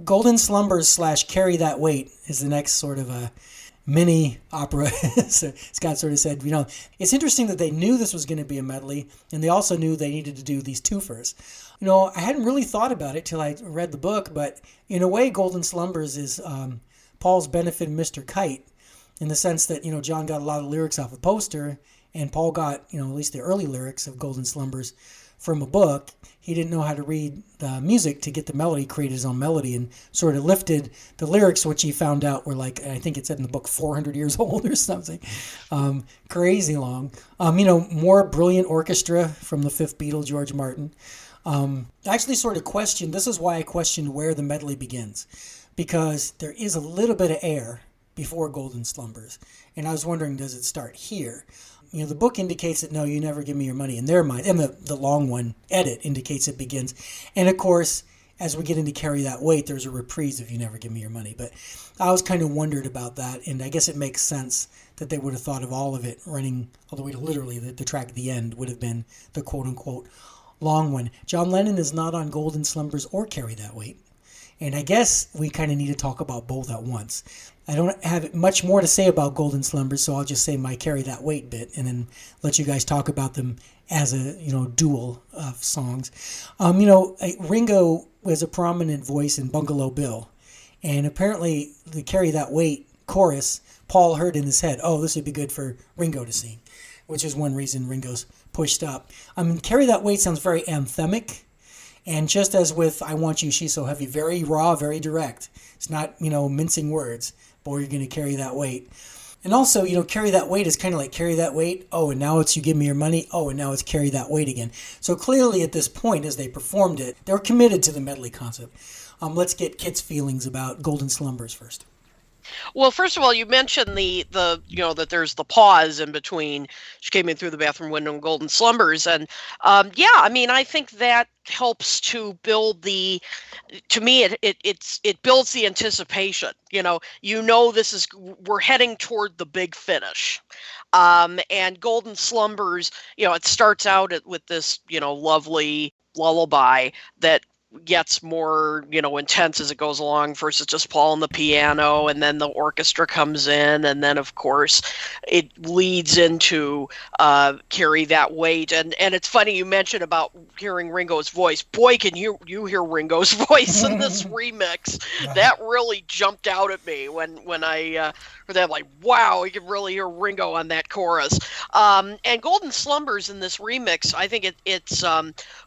Golden Slumbers / Carry That Weight is the next sort of a mini opera. So Scott sort of said, it's interesting that they knew this was going to be a medley, and they also knew they needed to do these twofers. I hadn't really thought about it till I read the book, but in a way, Golden Slumbers is Paul's Benefit Mr. Kite, in the sense that, John got a lot of lyrics off a poster, and Paul got, at least the early lyrics of Golden Slumbers from a book. He didn't know how to read the music to get the melody, created his own melody, and sort of lifted the lyrics, which he found out were like, I think it said in the book, 400 years old or something. Crazy long. More brilliant orchestra from the fifth Beatle, George Martin. I actually sort of questioned, this is why I questioned where the medley begins, because there is a little bit of air before Golden Slumbers, and I was wondering, does it start here? The book indicates that, no, you never give me your money in their mind, and the long one, edit, indicates it begins. And of course, as we get into Carry That Weight, there's a reprise of You Never Give Me Your Money. But I was kind of wondered about that, and I guess it makes sense that they would have thought of all of it running all the way to literally the track at the end would have been the quote-unquote long one. John Lennon is not on Golden Slumbers or Carry That Weight. And I guess we kind of need to talk about both at once. I don't have much more to say about Golden Slumbers, so I'll just say my Carry That Weight bit and then let you guys talk about them as a duel of songs. Ringo was a prominent voice in Bungalow Bill, and apparently the Carry That Weight chorus, Paul heard in his head, oh, this would be good for Ringo to sing, which is one reason Ringo's pushed up. Carry That Weight sounds very anthemic. And just as with I Want You, She's So Heavy, very raw, very direct. It's not, mincing words. Boy, you're going to carry that weight. And also, Carry That Weight is kind of like Carry That Weight. Oh, and now it's You Give Me Your Money. Oh, and now it's Carry That Weight again. So clearly at this point, as they performed it, they were committed to the medley concept. Let's get Kit's feelings about Golden Slumbers first. Well, first of all, you mentioned the that there's the pause in between She Came In Through the Bathroom Window and Golden Slumbers, and I think that helps to build to me it builds the anticipation. We're heading toward the big finish, and Golden Slumbers, it starts out with this lovely lullaby that gets more, intense as it goes along. First it's just Paul and the piano, and then the orchestra comes in, and then of course it leads into Carry That Weight. And it's funny you mentioned about hearing Ringo's voice. Boy, can you hear Ringo's voice in this remix. That really jumped out at me when I heard that, like, wow, you can really hear Ringo on that chorus. And Golden Slumbers in this remix, I think it's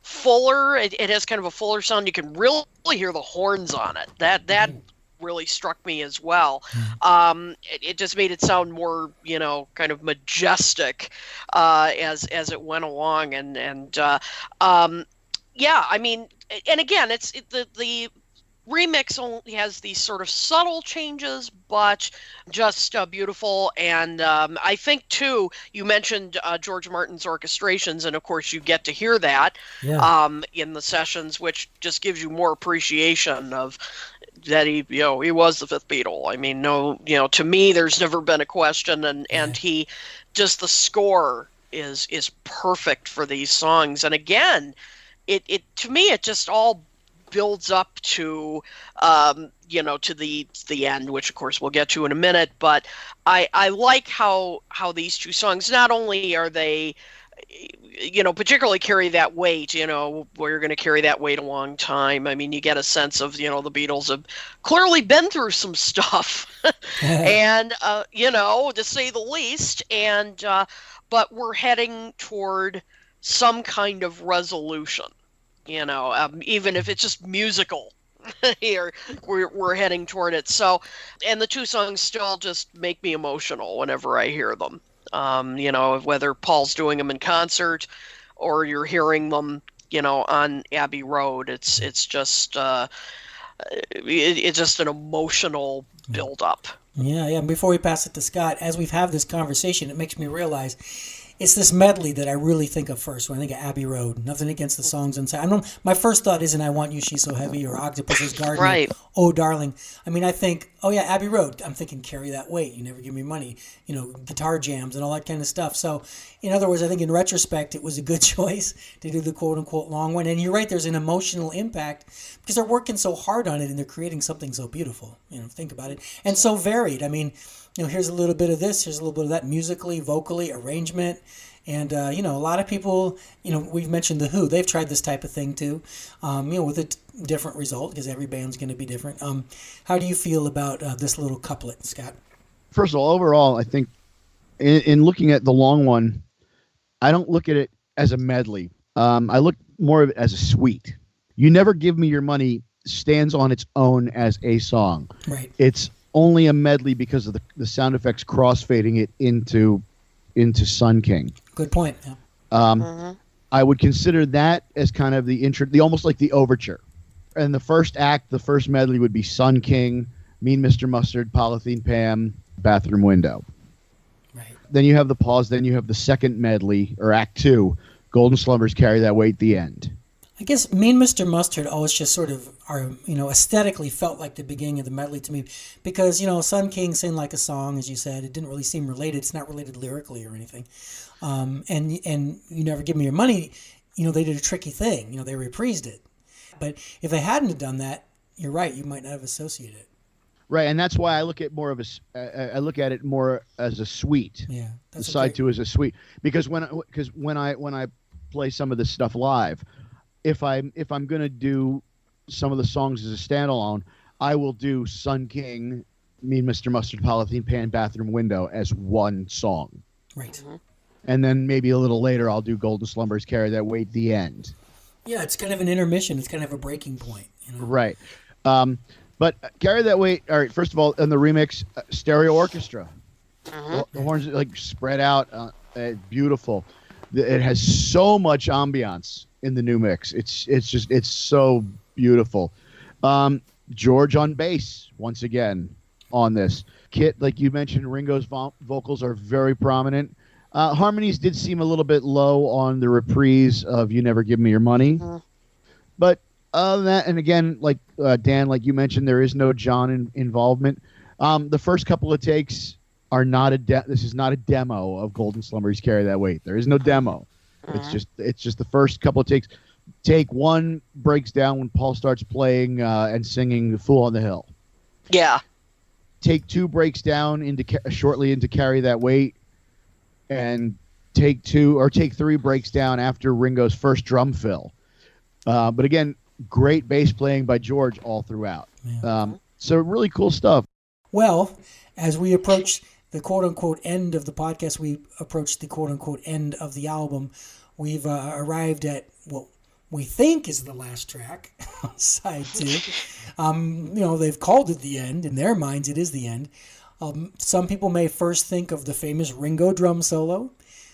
fuller. It has kind of a fuller sound. You can really hear the horns on it. That really struck me as well. It just made it sound more, kind of majestic as it went along. And again, the remix only has these sort of subtle changes, but just beautiful. And I think, too, you mentioned George Martin's orchestrations, and of course you get to hear that in the sessions, which just gives you more appreciation of that he was the fifth Beatle. To me, there's never been a question, and he just, the score is perfect for these songs. And again, it to me, it just all builds up to to the end, which of course we'll get to in a minute. But I like how these two songs, not only are they particularly Carry That Weight, we're going to carry that weight a long time. I mean, you get a sense of, the Beatles have clearly been through some stuff and, to say the least. And, but we're heading toward some kind of resolution, even if it's just musical. Here we're heading toward it. So, and the two songs still just make me emotional whenever I hear them. Whether Paul's doing them in concert or you're hearing them, on Abbey Road, it's just it's just an emotional build-up. Yeah. Before we pass it to Scott, as we've had this conversation, it makes me realize it's this medley that I really think of first when I think of Abbey Road. Nothing against the songs inside. My first thought isn't "I Want You, She's So Heavy" or "Octopus's Garden" Right. or "Oh Darling." I mean, I think, oh yeah, Abbey Road. I'm thinking "Carry That Weight," "You Never Give Me Money," guitar jams and all that kind of stuff. So, in other words, I think in retrospect, it was a good choice to do the quote unquote long one. And you're right, there's an emotional impact because they're working so hard on it and they're creating something so beautiful. Think about it, and so varied. I mean, here's a little bit of this, here's a little bit of that, musically, vocally, arrangement. And, a lot of people, we've mentioned The Who. They've tried this type of thing too, with a different result because every band's going to be different. How do you feel about this little couplet, Scott? First of all, overall, I think in looking at the long one, I don't look at it as a medley. I look more of it as a suite. You Never Give Me Your Money stands on its own as a song. Right. It's only a medley because of the sound effects crossfading it into Sun King. Good point. Yeah. I would consider that as kind of the intro, almost like the overture. And the first act, the first medley would be Sun King, Mean Mr. Mustard, Polythene Pam, Bathroom Window. Right. Then you have the pause. Then you have the second medley, or act two, Golden Slumbers, Carry That Weight, the end. I guess Mean Mr. Mustard always just sort of aesthetically felt like the beginning of the medley to me because, Sun King sang like a song, as you said. It didn't really seem related. It's not related lyrically or anything. And You Never Give Me Your Money, they did a tricky thing. They reprised it. But if they hadn't have done that, you're right, you might not have associated it. Right, and that's why I look at I look at it more as a suite. Yeah, the side two is a suite because when I play some of this stuff live, if I'm going to do some of the songs as a standalone, I will do Sun King, Mean Mr. Mustard, Polythene Pan, Bathroom Window as one song. Right. And then maybe a little later I'll do Golden Slumbers, Carry That Weight, the end. Yeah, it's kind of an intermission. It's kind of a breaking point. Right. But Carry That Weight, all right, first of all, in the remix, stereo orchestra. The horns like spread out, beautiful. It has so much ambiance in the new mix. It's so beautiful. George on bass once again on this. Kit, like you mentioned, Ringo's vocals are very prominent. Harmonies did seem a little bit low on the reprise of You Never Give Me Your Money. But other than that, and again, like Dan, like you mentioned, there is no John involvement. The first couple of takes are not this is not a demo of Golden Slumbers, Carry That Weight. There is no demo. It's just the first couple of takes. Take one breaks down when Paul starts playing and singing "The Fool on the Hill." Yeah. Take two breaks down shortly into "Carry That Weight," and take three breaks down after Ringo's first drum fill. But again, great bass playing by George all throughout. So really cool stuff. Well, as we approach the quote-unquote end of the podcast, we approach the quote-unquote end of the album. We've arrived at what we think is the last track, side two. They've called it the end. In their minds, it is the end. Some people may first think of the famous Ringo drum solo.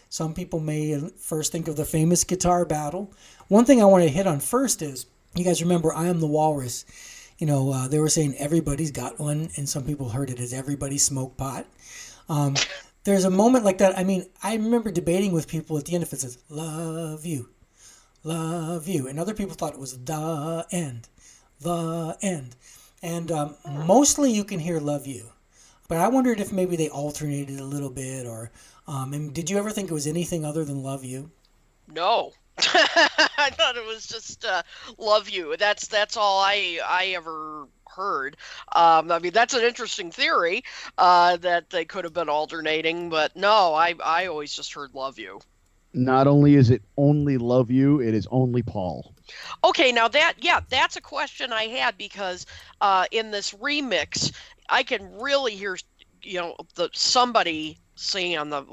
Some people may first think of the famous guitar battle. One thing I want to hit on first is, you guys remember I Am the Walrus. They were saying everybody's got one, and some people heard it as everybody smoke pot. There's a moment like that. I mean, I remember debating with people at the end if it says, love you, and other people thought it was the end. And mostly you can hear love you. But I wondered if maybe they alternated a little bit, or and did you ever think it was anything other than love you? No. I thought it was just love you. That's all I ever heard. I mean, that's an interesting theory that they could have been alternating, but no, I always just heard love you. Not only is it only love you, it is only Paul. Okay, now that's a question I had because in this remix, I can really hear somebody singing on the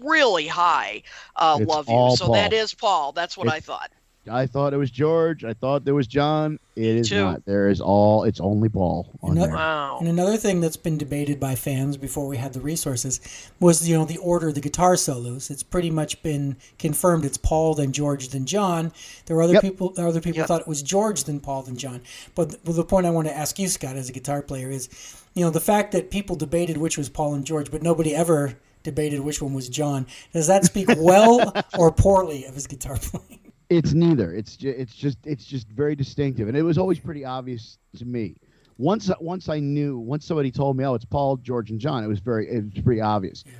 really high love you. So Paul. That is Paul. That's what I thought. I thought it was George. I thought there was John. It is not. It's only Paul on there. Wow. And another thing that's been debated by fans before we had the resources was the order of the guitar solos. It's pretty much been confirmed it's Paul, then George, then John. There were other people thought it was George, then Paul, then John. But the point I want to ask you, Scott, as a guitar player, is the fact that people debated which was Paul and George, but nobody ever debated which one was John. Does that speak well or poorly of his guitar playing? It's neither. It's just very distinctive, and it was always pretty obvious to me. Once somebody told me, oh, it's Paul, George, and John, it was pretty obvious. Yeah.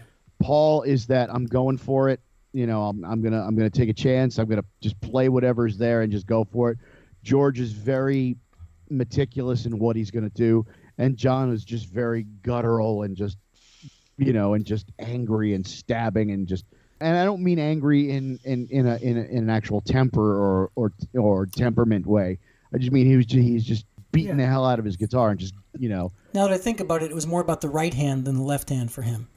Paul is that I'm going for it. I'm gonna take a chance. I'm gonna just play whatever's there and just go for it. George is very meticulous in what he's gonna do, and John is just very guttural and just angry and stabbing and just. And I don't mean angry in an actual temper or temperament way. I just mean he's just beating the hell out of his guitar and just. Now that I think about it, it was more about the right hand than the left hand for him.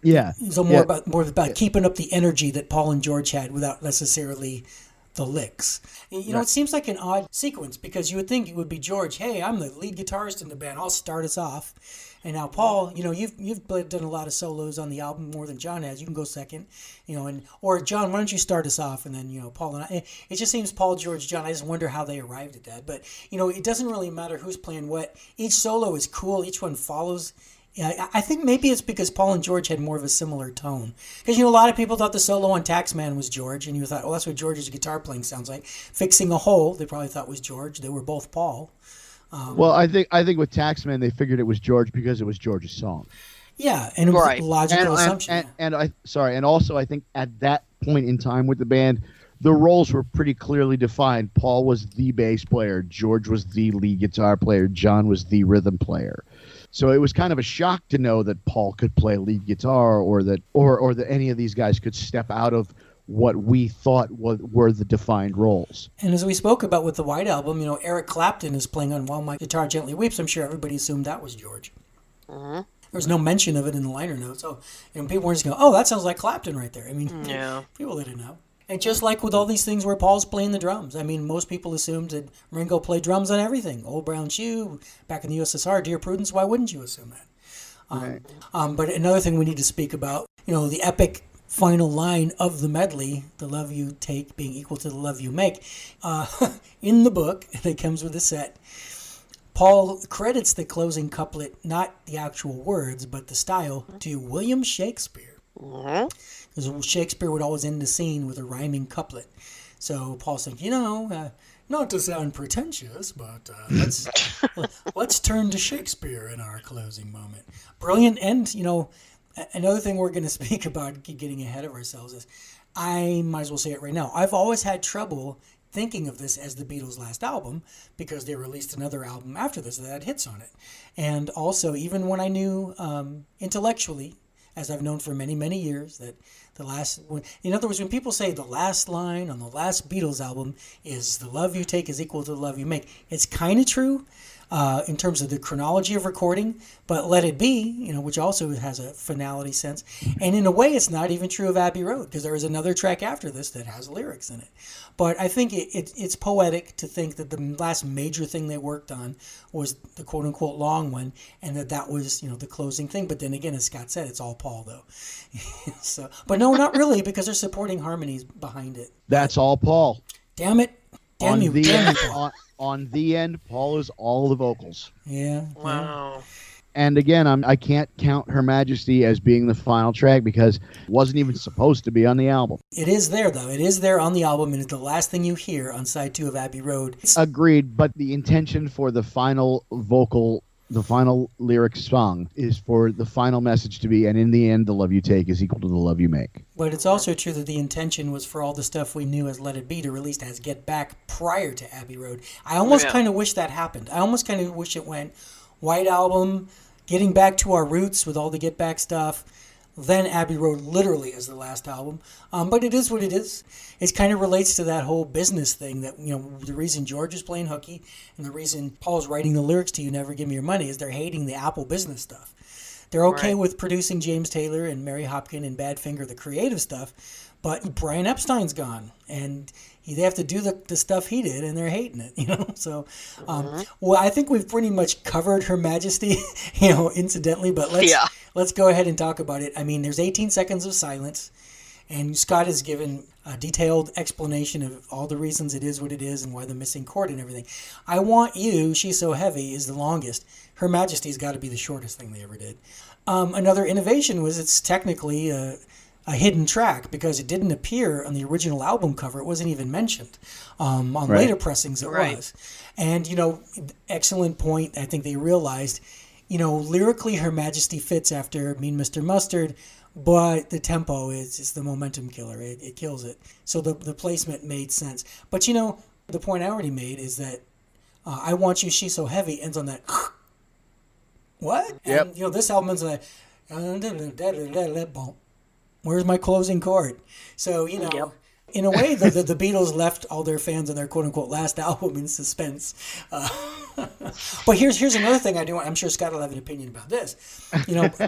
Yeah. So more about keeping up the energy that Paul and George had without necessarily the licks. It seems like an odd sequence because you would think it would be George. Hey, I'm the lead guitarist in the band. I'll start us off. And now Paul, you've done a lot of solos on the album more than John has. You can go second, or John, why don't you start us off? And then Paul and I. It just seems Paul, George, John. I just wonder how they arrived at that. But it doesn't really matter who's playing what. Each solo is cool. Each one follows. Yeah, I think maybe it's because Paul and George had more of a similar tone. Because, a lot of people thought the solo on Taxman was George, and you thought, that's what George's guitar playing sounds like. Fixing a Hole, they probably thought was George. They were both Paul. Well, I think with Taxman, they figured it was George because it was George's song. Yeah, and it was a logical assumption. And also I think at that point in time with the band, the roles were pretty clearly defined. Paul was the bass player, George was the lead guitar player, John was the rhythm player. So it was kind of a shock to know that Paul could play lead guitar, or that any of these guys could step out of what we thought were the defined roles. And as we spoke about with the White Album, Eric Clapton is playing on While My Guitar Gently Weeps. I'm sure everybody assumed that was George. Mm-hmm. There was no mention of it in the liner notes. So people weren't just going, oh, that sounds like Clapton right there. I mean, people didn't know. And just like with all these things where Paul's playing the drums, I mean, most people assumed that Ringo played drums on everything. Old Brown Shoe, back in the USSR, Dear Prudence, why wouldn't you assume that? Right. But another thing we need to speak about, the epic final line of the medley, the love you take being equal to the love you make. In the book that comes with the set, Paul credits the closing couplet, not the actual words, but the style, to William Shakespeare. Because Shakespeare would always end the scene with a rhyming couplet. So Paul's thinking, not to sound pretentious, but let's turn to Shakespeare in our closing moment. Brilliant. And, another thing we're going to speak about, keep getting ahead of ourselves, is I might as well say it right now. I've always had trouble thinking of this as the Beatles' last album because they released another album after this that had hits on it. And also, even when I knew intellectually, as I've known for many, many years, that the last one, in other words, when people say the last line on the last Beatles album is the love you take is equal to the love you make, it's kind of true in terms of the chronology of recording, but Let It Be, which also has a finality sense. And in a way, it's not even true of Abbey Road, because there is another track after this that has lyrics in it. But I think it's poetic to think that the last major thing they worked on was the quote-unquote long one, and that was, the closing thing. But then again, as Scott said, it's all Paul, though. But no, not really, because there's supporting harmonies behind it. That's all Paul. Damn it. Damn you, Paul. On the end, Paul is all the vocals. Yeah. Wow. And again, I can't count Her Majesty as being the final track because it wasn't even supposed to be on the album. It is there, though. It is there on the album, and it's the last thing you hear on side 2 of Abbey Road. Agreed, but the intention for the final vocal, the final lyric song, is for the final message to be, and in the end, the love you take is equal to the love you make. But it's also true that the intention was for all the stuff we knew as Let It Be to release as Get Back prior to Abbey Road. I almost kind of wish that happened. I almost kind of wish it went White Album, getting back to our roots with all the Get Back stuff, then Abbey Road literally as the last album. But it is what it is. It kind of relates to that whole business thing that, the reason George is playing hooky and the reason Paul's writing the lyrics to You Never Give Me Your Money is they're hating the Apple business stuff. They're okay with producing James Taylor and Mary Hopkin and Badfinger, the creative stuff, but Brian Epstein's gone, and they have to do the stuff he did, and they're hating it, So, well, I think we've pretty much covered Her Majesty, incidentally, but let's go ahead and talk about it. I mean, there's 18 seconds of silence, And Scott has given a detailed explanation of all the reasons it is what it is and why the missing chord and everything. I Want You, She's So Heavy is the longest. Her Majesty's got to be the shortest thing they ever did. Another innovation was it's technically a hidden track because it didn't appear on the original album cover. It wasn't even mentioned. On later pressings it was. And, excellent point. I think they realized, lyrically Her Majesty fits after Mean Mr. Mustard, but the tempo is the momentum killer. It kills it. So the placement made sense. But, the point I already made is that I Want You, She's So Heavy ends on that what? Yep. And, this album ends on that where's my closing chord? So, in a way, the Beatles left all their fans on their quote-unquote last album in suspense. But here's another thing I do. I'm sure Scott will have an opinion about this.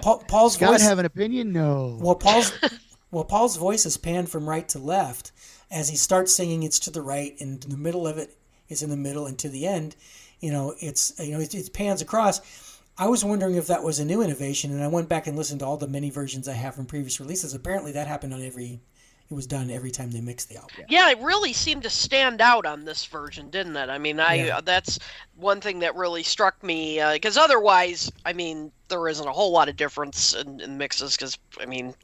Paul's Scott voice... have an opinion? No. Well, Paul's voice is panned from right to left. As he starts singing, it's to the right, and in the middle of it, it's in the middle, and to the end, it pans across. I was wondering if that was a new innovation, and I went back and listened to all the many versions I have from previous releases. Apparently, that happened it was done every time they mixed the album. Yeah, it really seemed to stand out on this version, didn't it? I mean, that's one thing that really struck me, because otherwise, there isn't a whole lot of difference in mixes, because,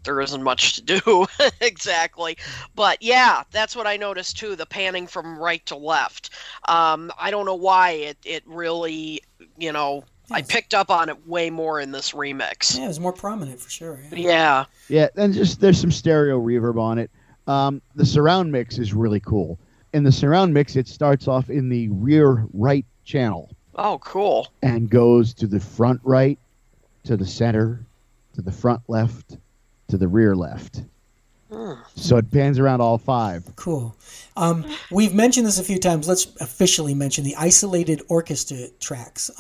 there isn't much to do, exactly. But, yeah, that's what I noticed, too, the panning from right to left. I don't know why it really, I picked up on it way more in this remix. Yeah, it was more prominent for sure. Yeah. Yeah, and just there's some stereo reverb on it. The surround mix is really cool. In the surround mix, it starts off in the rear right channel. Oh, cool. And goes to the front right, to the center, to the front left, to the rear left. So it pans around all 5. Cool. We've mentioned this a few times. Let's officially mention the isolated orchestra tracks.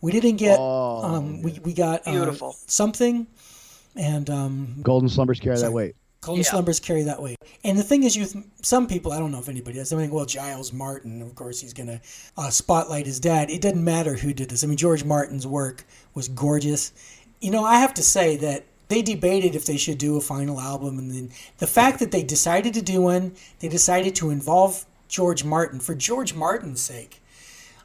We didn't get. We got beautiful something, and Golden Slumbers Carry That Weight. Golden Slumbers Carry That Weight. And the thing is, some people, I don't know if anybody does, they think, well, Giles Martin, of course, he's going to spotlight his dad. It doesn't matter who did this. George Martin's work was gorgeous. I have to say that they debated if they should do a final album, and then the fact that they decided to do one, they decided to involve George Martin for George Martin's sake.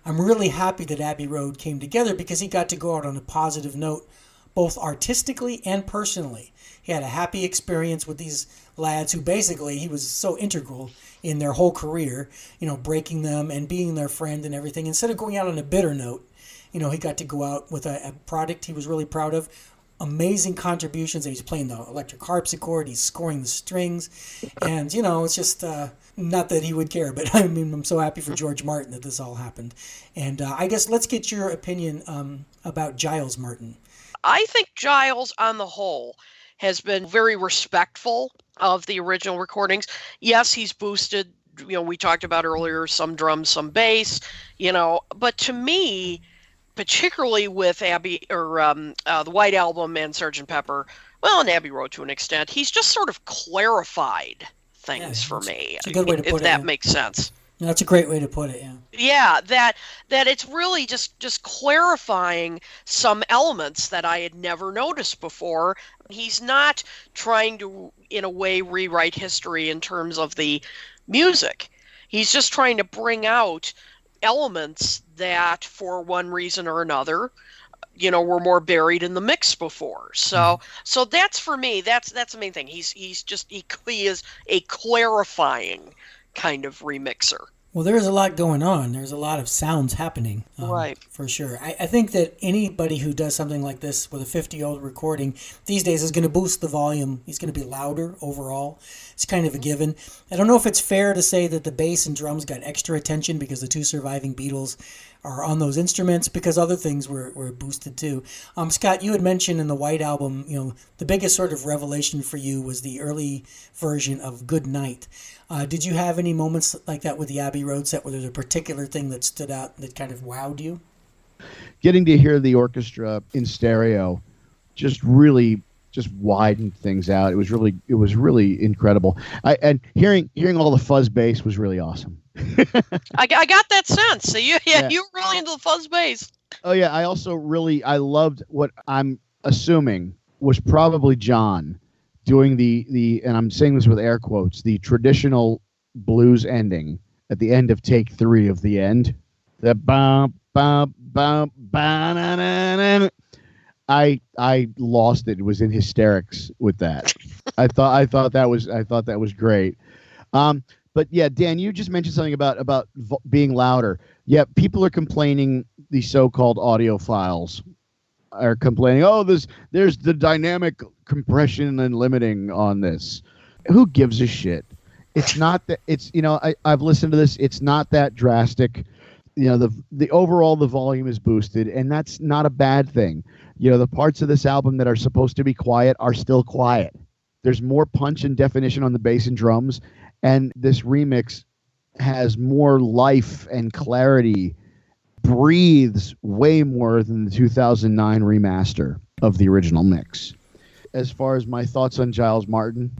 I'm really happy that Abbey Road came together because he got to go out on a positive note, both artistically and personally. He had a happy experience with these lads who basically he was so integral in their whole career, breaking them and being their friend and everything. Instead of going out on a bitter note, he got to go out with a product he was really proud of. Amazing contributions. He's playing the electric harpsichord. He's scoring the strings. And, it's just not that he would care, but I'm so happy for George Martin that this all happened. And I guess let's get your opinion about Giles Martin. I think Giles, on the whole, has been very respectful of the original recordings. Yes, he's boosted, we talked about earlier, some drums, some bass, but to me, particularly with Abbey or the White Album and Sgt. Pepper, and Abbey Road to an extent, he's just sort of clarified things for me. It's a good way to put it. If that makes sense. That's a great way to put it, yeah. Yeah, that it's really just clarifying some elements that I had never noticed before. He's not trying to, in a way, rewrite history in terms of the music. He's just trying to bring out elements that, for one reason or another, were more buried in the mix before. So that's, for me, that's the main thing. He is a clarifying kind of remixer. Well, there's a lot going on. There's a lot of sounds happening, right? For sure. I think that anybody who does something like this with a 50-year-old recording these days is going to boost the volume. He's going to be louder overall. It's kind of a given. I don't know if it's fair to say that the bass and drums got extra attention because the 2 surviving Beatles are on those instruments, because other things were boosted too. Scott, you had mentioned in the White Album, the biggest sort of revelation for you was the early version of Good Night. Did you have any moments like that with the Abbey Road set where there's a particular thing that stood out that kind of wowed you? Getting to hear the orchestra in stereo just really widened things out. It was really incredible. And hearing all the fuzz bass was really awesome. I got that sense. So you were really into the fuzz bass. Oh yeah, I loved what I'm assuming was probably John doing the and I'm saying this with air quotes, the traditional blues ending at the end of take 3 of the end. The bum bum bum ba. I lost it. It was in hysterics with that. I thought that was great. But yeah, Dan, you just mentioned something about being louder. Yeah, people are complaining. The so-called audiophiles are complaining. Oh, there's the dynamic compression and limiting on this. Who gives a shit? It's not that. It's I've listened to this. It's not that drastic. The overall the volume is boosted, and that's not a bad thing. The parts of this album that are supposed to be quiet are still quiet. There's more punch and definition on the bass and drums, and this remix has more life and clarity, breathes way more than the 2009 remaster of the original mix. As far as my thoughts on Giles Martin,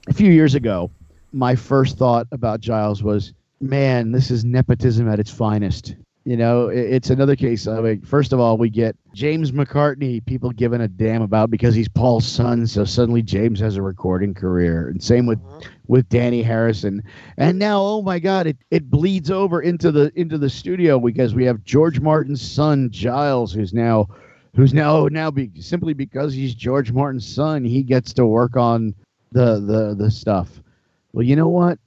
a few years ago, my first thought about Giles was, man, this is nepotism at its finest. It's another case of it. First of all, we get James McCartney, people giving a damn about because he's Paul's son, so suddenly James has a recording career. And same with Danny Harrison. And now, oh my God, it bleeds over into the studio because we have George Martin's son, Giles, who's now simply because he's George Martin's son, he gets to work on the stuff. Well, you know what?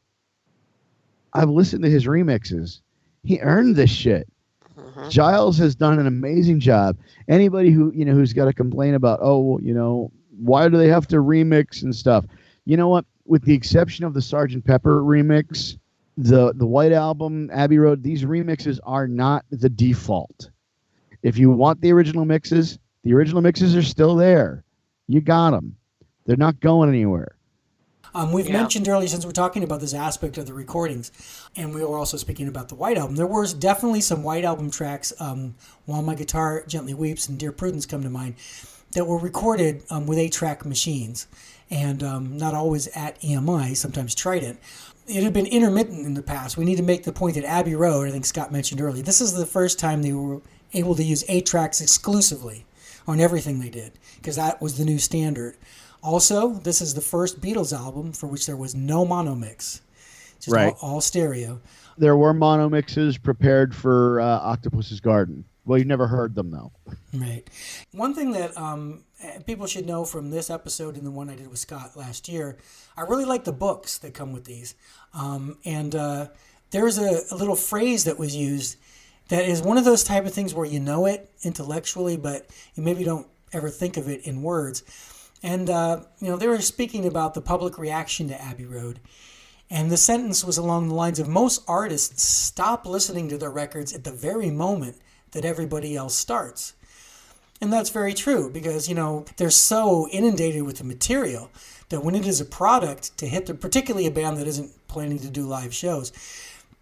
I've listened to his remixes. He earned this shit. Giles has done an amazing job. Anybody who's got to complain about, why do they have to remix and stuff? You know what? With the exception of the Sgt. Pepper remix, the White Album, Abbey Road, these remixes are not the default. If you want the original mixes are still there. You got them. They're not going anywhere. We've mentioned earlier, since we're talking about this aspect of the recordings, and we were also speaking about the White Album, there was definitely some White Album tracks, While My Guitar Gently Weeps and Dear Prudence come to mind, that were recorded with 8-track machines, and not always at EMI, sometimes Trident. It had been intermittent in the past. We need to make the point that Abbey Road, I think Scott mentioned earlier, this is the first time they were able to use 8 tracks exclusively on everything they did, because that was the new standard. Also, this is the first Beatles album for which there was no mono mix. Just right. all stereo. There were mono mixes prepared for Octopus's Garden. Well, you never heard them, though. Right. One thing that people should know from this episode and the one I did with Scott last year, I really like the books that come with these. And there's a little phrase that was used that is one of those type of things where you know it intellectually, but you maybe don't ever think of it in words. And, they were speaking about the public reaction to Abbey Road. And the sentence was along the lines of, most artists stop listening to their records at the very moment that everybody else starts. And that's very true because, they're so inundated with the material that when it is a product to hit particularly a band that isn't planning to do live shows,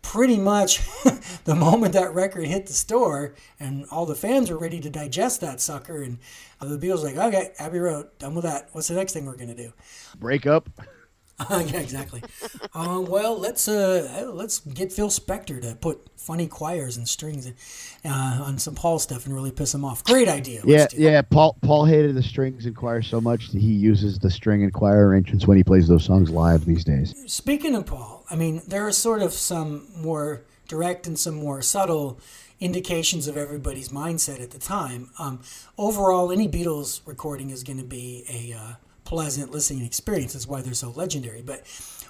pretty much the moment that record hit the store and all the fans were ready to digest that sucker, and the Beatles were like, okay, Abbey Road, done with that. What's the next thing we're going to do? Break up? Yeah, exactly. Well, let's get Phil Spector to put funny choirs and strings on some Paul stuff and really piss him off. Great idea. Yeah. Paul hated the strings and choir so much that he uses the string and choir arrangements when he plays those songs live these days. Speaking of Paul, there are sort of some more direct and some more subtle indications of everybody's mindset at the time. Overall, any Beatles recording is going to be a pleasant listening experience. That's why they're so legendary. But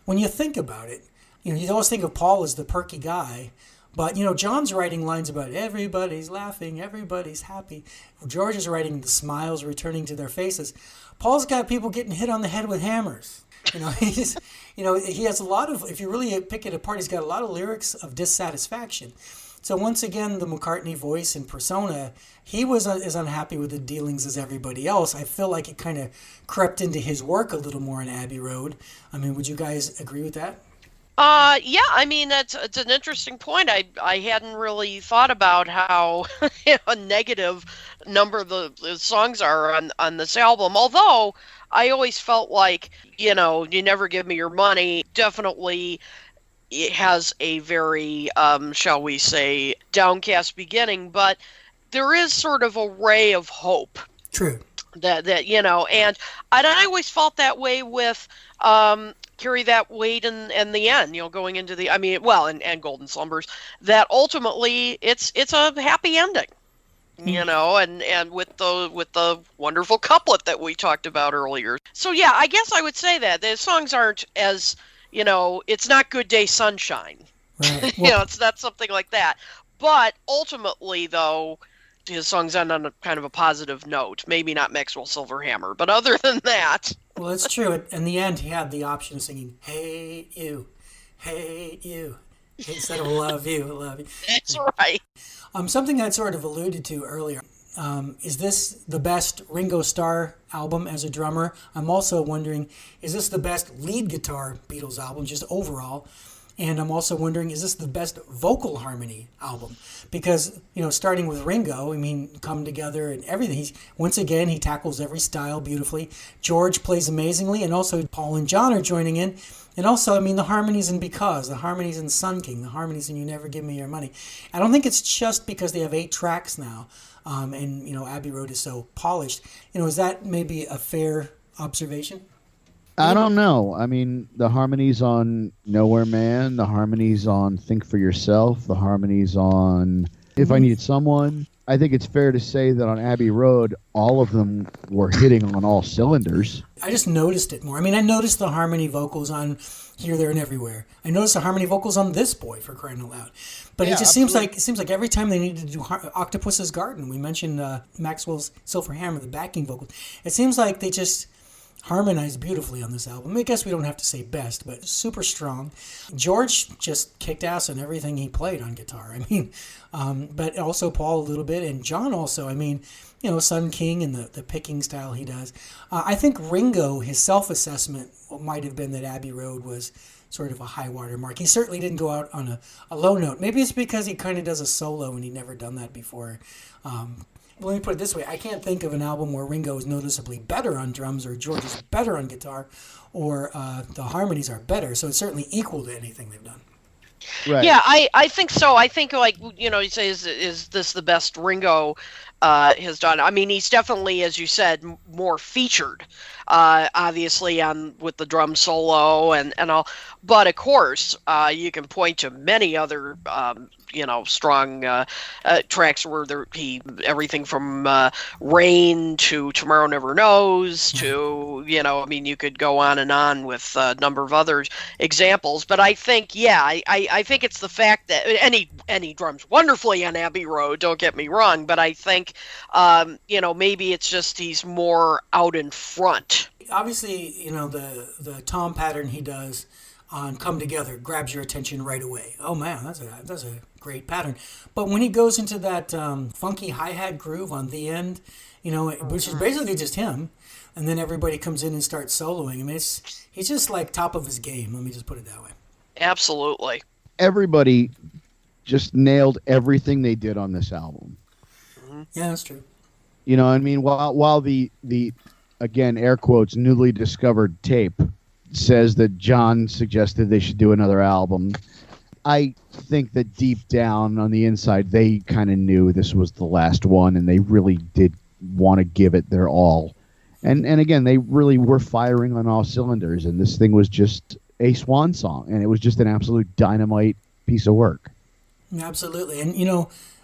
when you think about it, you always think of Paul as the perky guy. But, John's writing lines about everybody's laughing, everybody's happy. George is writing the smiles returning to their faces. Paul's got people getting hit on the head with hammers. He has a lot of, if you really pick it apart, he's got a lot of lyrics of dissatisfaction. So once again, the McCartney voice and persona, he was as unhappy with the dealings as everybody else. I feel like it kind of crept into his work a little more in Abbey Road. Would you guys agree with that? Yeah, it's an interesting point. I hadn't really thought about how a negative number of the songs are on this album. Although I always felt like, You Never Give Me Your Money definitely it has a very, shall we say, downcast beginning, but there is sort of a ray of hope. True. And I always felt that way with Carry That Weight and the end, going into and Golden Slumbers, that ultimately it's a happy ending. And with the wonderful couplet that we talked about earlier. So yeah, I guess I would say that the songs aren't as, it's not Good Day Sunshine. Right. Well, It's not something like that. But ultimately, though, his songs end on a kind of a positive note. Maybe not Maxwell Silverhammer, but other than that. well, it's true. In the end, he had the option of singing "Hey you, hey you," instead of "Love you, love you." That's right. Something I'd sort of alluded to earlier. Is this the best Ringo Starr album as a drummer? I'm also wondering, is this the best lead guitar Beatles album, just overall? And I'm also wondering, is this the best vocal harmony album? Because, starting with Ringo, Come Together and everything. Once again, he tackles every style beautifully. George plays amazingly, and also Paul and John are joining in. And also, the harmonies in Because, the harmonies in Sun King, the harmonies in You Never Give Me Your Money. I don't think it's just because they have 8 tracks now, and, Abbey Road is so polished. Is that maybe a fair observation? I don't know. The harmonies on Nowhere Man, the harmonies on Think for Yourself, the harmonies on If I Need Someone. I think it's fair to say that on Abbey Road, all of them were hitting on all cylinders. I just noticed it more. I noticed the harmony vocals on Here, There, and Everywhere. I noticed the harmony vocals on This Boy, for crying out loud. But Yeah, it just absolutely. seems like every time they need to do Octopus's Garden, we mentioned Maxwell's Silverhammer, the backing vocals. It seems like they just harmonized beautifully on this album. I guess we don't have to say best, but super strong. George just kicked ass on everything he played on guitar. But also Paul a little bit, and John also. Sun King and the picking style he does. I think Ringo, his self-assessment might have been that Abbey Road was sort of a high water mark. He certainly didn't go out on a low note. Maybe it's because he kind of does a solo and he'd never done that before. Let me put it this way. I can't think of an album where Ringo is noticeably better on drums or George is better on guitar or the harmonies are better. So it's certainly equal to anything they've done. Right. Yeah, I think so. I think, you say, is this the best Ringo has done? He's definitely, as you said, more featured, obviously, with the drum solo and all. But of course, you can point to many other, strong tracks where everything from Rain to Tomorrow Never Knows to, you could go on and on with a number of other examples. But I think, I think it's the fact that any drums wonderfully on Abbey Road, don't get me wrong, but I think, maybe it's just he's more out in front. Obviously, the tom pattern he does on Come Together grabs your attention right away. Oh man, that's a great pattern. But when he goes into that funky hi-hat groove on the end, which is basically just him, and then everybody comes in and starts soloing. He's just like top of his game. Let me just put it that way. Absolutely. Everybody just nailed everything they did on this album. Yeah, that's true. While the again, air quotes, newly discovered tape says that John suggested they should do another album, I think that deep down on the inside, they kind of knew this was the last one, and they really did want to give it their all. And again, they really were firing on all cylinders, and this thing was just a swan song, and it was just an absolute dynamite piece of work. Absolutely. And,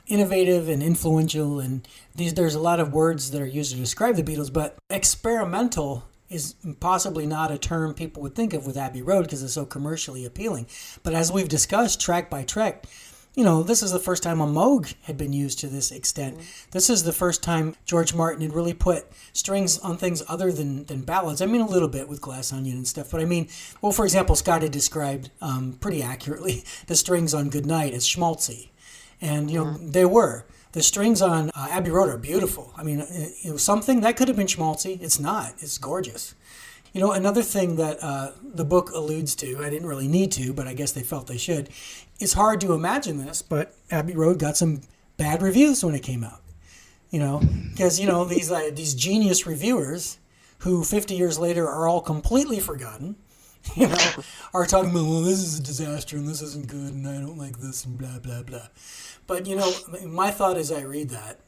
innovative and influential, and there's a lot of words that are used to describe the Beatles, but experimental is possibly not a term people would think of with Abbey Road because it's so commercially appealing. But as we've discussed track by track, this is the first time a Moog had been used to this extent. This is the first time George Martin had really put strings on things other than ballads. A little bit with Glass Onion and stuff, but for example, Scott had described pretty accurately the strings on Goodnight as schmaltzy. And, they were. The strings on Abbey Road are beautiful. Something that could have been schmaltzy. It's not. It's gorgeous. Another thing that the book alludes to, I didn't really need to, but I guess they felt they should. It's hard to imagine this, but Abbey Road got some bad reviews when it came out. Because, these genius reviewers who 50 years later are all completely forgotten, are talking about, well, this is a disaster and this isn't good and I don't like this and blah, blah, blah. But, my thought as I read that,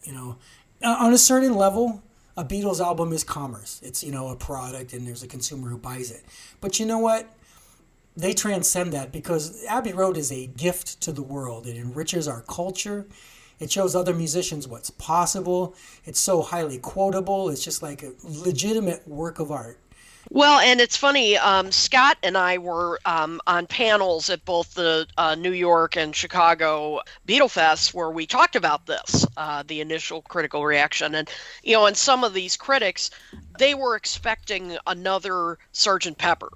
on a certain level, a Beatles album is commerce. It's, a product and there's a consumer who buys it. But you know what? They transcend that because Abbey Road is a gift to the world. It enriches our culture. It shows other musicians what's possible. It's so highly quotable. It's just like a legitimate work of art. Well, and it's funny, Scott and I were on panels at both the New York and Chicago Beatle Fests where we talked about this, the initial critical reaction. And, and some of these critics, they were expecting another Sgt. Pepper.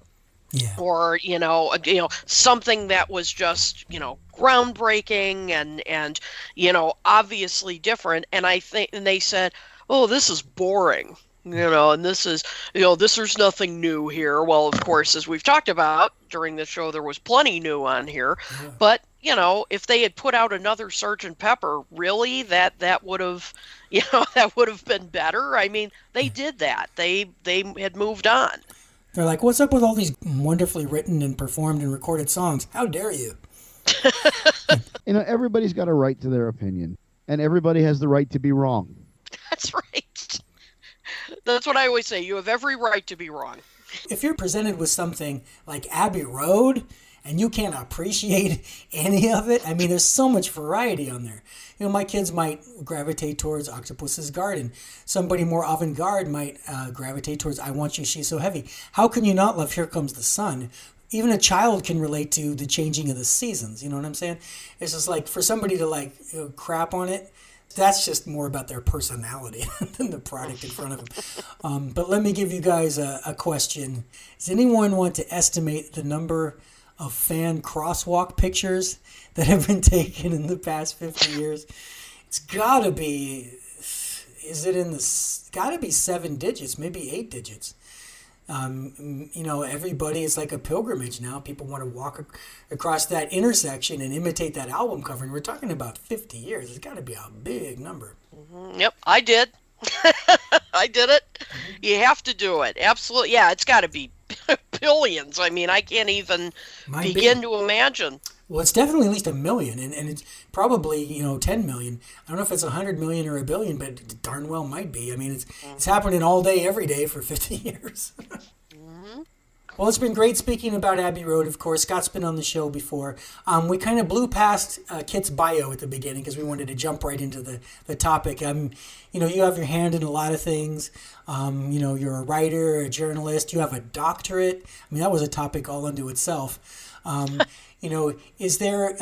Yeah. Or, something that was just, groundbreaking and, obviously different. And and they said, oh, this is boring. And this is, there's nothing new here. Well, of course, as we've talked about during the show, there was plenty new on here. Yeah. But, if they had put out another Sgt. Pepper, really, that would have, that would have been better. I mean, they did that. They had moved on. They're like, what's up with all these wonderfully written and performed and recorded songs? How dare you? Everybody's got a right to their opinion, and everybody has the right to be wrong. That's right. That's what I always say. You have every right to be wrong. If you're presented with something like Abbey Road and you can't appreciate any of it, I mean, there's so much variety on there. My kids might gravitate towards Octopus's Garden. Somebody more avant-garde might gravitate towards I Want You, She's So Heavy. How can you not love Here Comes the Sun? Even a child can relate to the changing of the seasons. You know what I'm saying? It's just like for somebody to crap on it, that's just more about their personality than the product in front of them. But let me give you guys a question. Does anyone want to estimate the number of fan crosswalk pictures that have been taken in the past 50 years? It's gotta be, gotta be 7 digits, maybe 8 digits. Everybody, it's like a pilgrimage now. People want to walk across that intersection and imitate that album cover. And we're talking about 50 years. It's got to be a big number. Mm-hmm. Yep, I did. I did it. Mm-hmm. You have to do it. Absolutely. Yeah, it's got to be billions. I mean, I can't even begin to imagine. Well, it's definitely at least 1 million, and it's probably 10 million. I don't know if it's 100 million or 1 billion, but it darn well might be. I mean, it's happening all day, every day for 50 years. Mm-hmm. Well, it's been great speaking about Abbey Road. Of course, Scott's been on the show before. We kind of blew past Kit's bio at the beginning because we wanted to jump right into the topic. You have your hand in a lot of things. You're a writer, a journalist. You have a doctorate. I mean, that was a topic all unto itself. Is there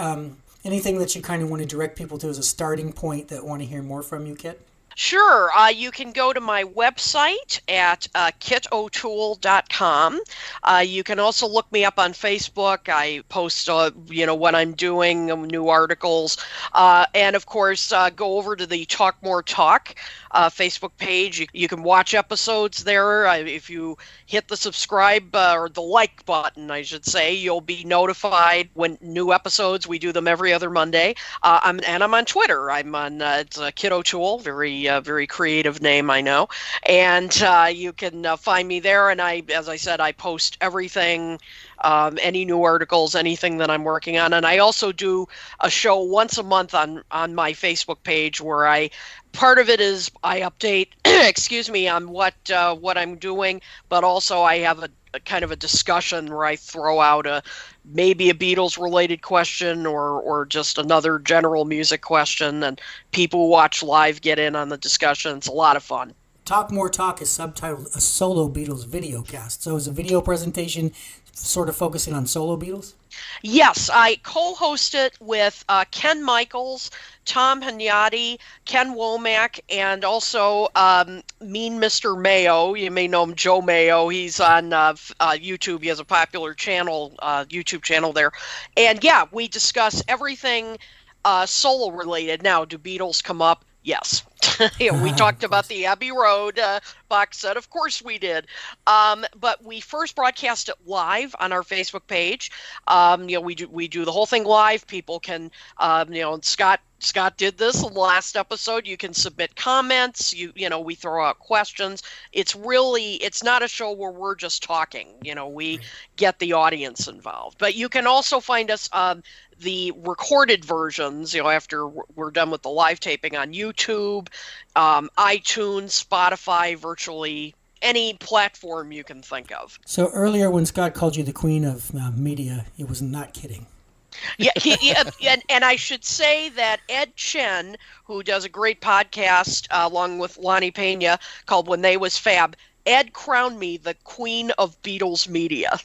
anything that you kind of want to direct people to as a starting point that want to hear more from you, Kit? Sure. You can go to my website at kitotoole.com. You can also look me up on Facebook. I post, what I'm doing, new articles. And, of course, go over to the Talk More Talk Facebook page. You can watch episodes there. If you hit the subscribe or the like button, I should say, you'll be notified when new episodes. We do them every other Monday. I'm on Twitter. I'm on it's Kit O'Toole, very creative name, I know. And you can find me there. And as I said, I post everything, any new articles, anything that I'm working on. And I also do a show once a month on my Facebook page where part of it is I update, on what I'm doing, but also I have a kind of a discussion where I throw out maybe a Beatles related question or just another general music question, and people who watch live get in on the discussion. It's a lot of fun. Talk More Talk is subtitled A Solo Beatles Videocast. So is a video presentation sort of focusing on solo Beatles? Yes, I co-host it with Ken Michaels, Tom Hagnotti, Ken Womack, and also Mean Mr. Mayo. You may know him, Joe Mayo. He's on YouTube. He has a popular YouTube channel there. And yeah, we discuss everything solo related. Now, do Beatles come up? Yes. We talked about the Abbey Road box set. Of course we did. But we first broadcast it live on our Facebook page. We do the whole thing live. People can, Scott did this in the last episode. You can submit comments. We throw out questions. It's not a show where we're just talking. We get the audience involved. But you can also find us the recorded versions, after we're done with the live taping, on YouTube, iTunes, Spotify, virtually any platform you can think of. So earlier when Scott called you the queen of media, he was not kidding. Yeah, and I should say that Ed Chen, who does a great podcast along with Lonnie Pena called When They Was Fab, Ed crowned me the queen of Beatles media.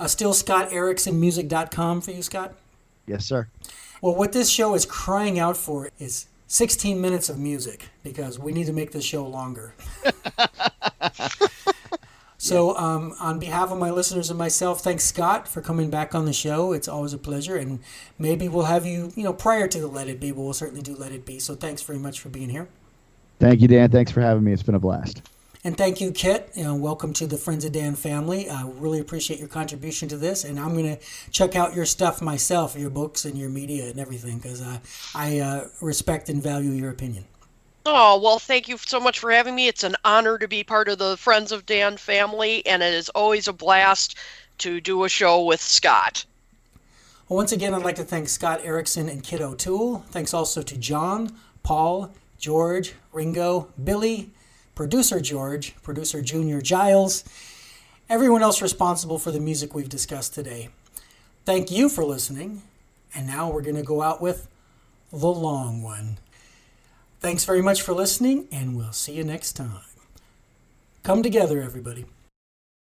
Still ScottEricksonMusic.com for you, Scott? Yes, sir. Well, what this show is crying out for is 16 minutes of music, because we need to make this show longer. So on behalf of my listeners and myself, thanks, Scott, for coming back on the show. It's always a pleasure. And maybe we'll have you, prior to the Let It Be, but we'll certainly do Let It Be. So thanks very much for being here. Thank you, Dan. Thanks for having me. It's been a blast. And thank you, Kit. Welcome to the Friends of Dan family. I really appreciate your contribution to this. And I'm going to check out your stuff myself, your books and your media and everything, because I respect and value your opinion. Oh, well, thank you so much for having me. It's an honor to be part of the Friends of Dan family, and it is always a blast to do a show with Scott. Well, once again, I'd like to thank Scott Erickson and Kit O'Toole. Thanks also to John, Paul, George, Ringo, Billy, producer George, producer Junior Giles, everyone else responsible for the music we've discussed today. Thank you for listening, and now we're going to go out with The Long One. Thanks very much for listening, and we'll see you next time. Come together, everybody.